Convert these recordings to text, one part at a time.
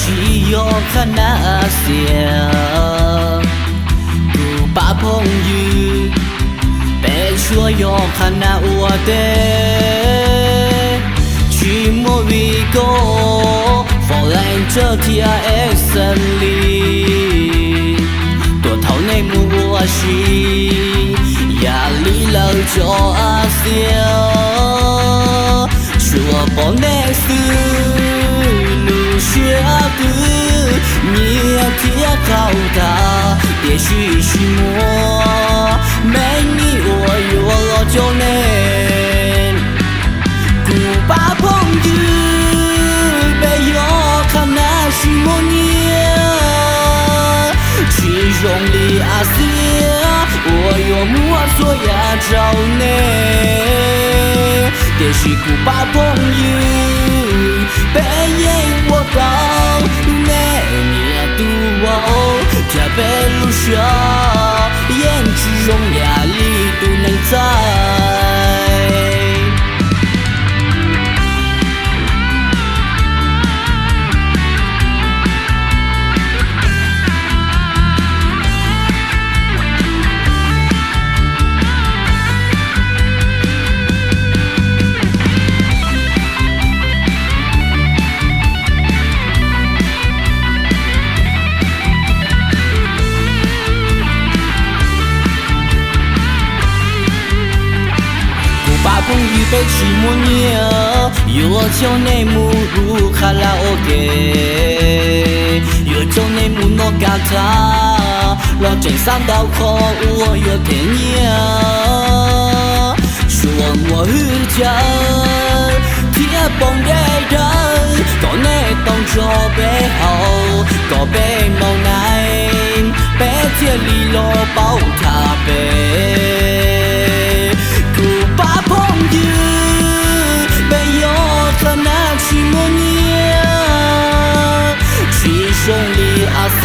只有看那些不把朋友，别说要看那我的去莫为过，放来这天的森林，多头内幕我是压力了就阿笑，说不内事。学的你贴靠他，也许是我没你我有了就能不把朋友没有看那是我年其中里阿些我有莫所呀找呢也许不把朋友被眼我高，那年度我加倍路上，眼之中压力都能在。朋友被寂寞鸟，有求内幕如卡拉 OK， 有求内幕诺嘎塔，老真上刀口我有天鸟，说我日家贴崩给人，搞内动作背后，搞背毛奶，背贴里落包他背。把朋友没有可能去模样，其中里阿些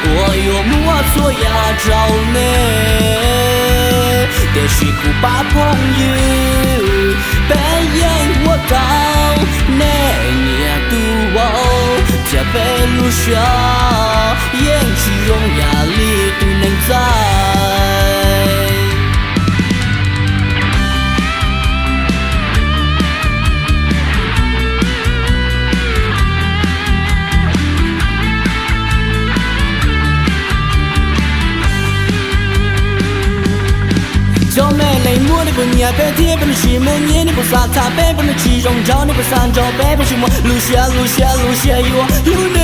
我有莫错呀找呢，也许不把朋友被眼我到那年度我加倍路上，眼之中压力都能在。我的不念白天不能寂寞，念你不撒他白不能其中找你不三找白不寂寞，路下有我有你。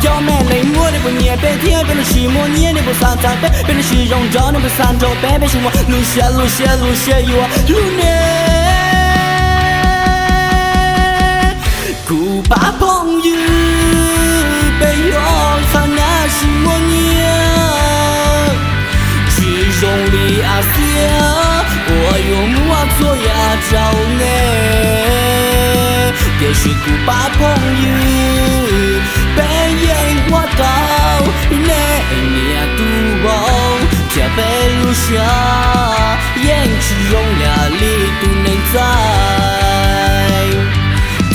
叫美丽我的不念白天不能寂寞，念你不撒他白不能其中找你不三找白不寂寞，路下有我有你。古巴朋友被我看那是我念，其中里阿些。我有莫错呀找呢，也许不把朋友被眼我到那年度我加倍路上，眼之中压力都能在，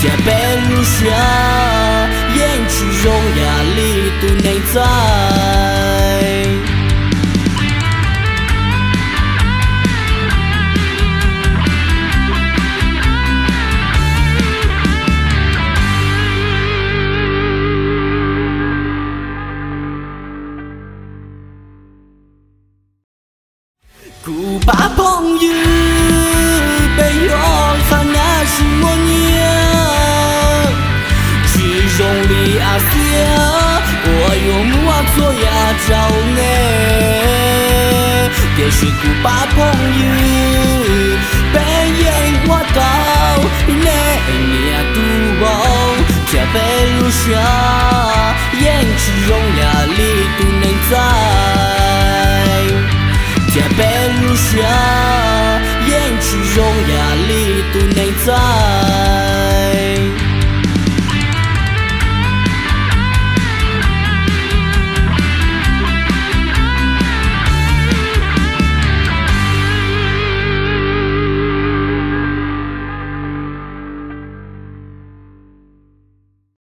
加倍路上，眼之中压力都能在。不把朋友被我看那是我年，其中里阿些我有莫错呀找呢，也许不把朋友被眼我到那年度我加倍路上，眼之中压力都能在。加倍路上，眼之中压内在。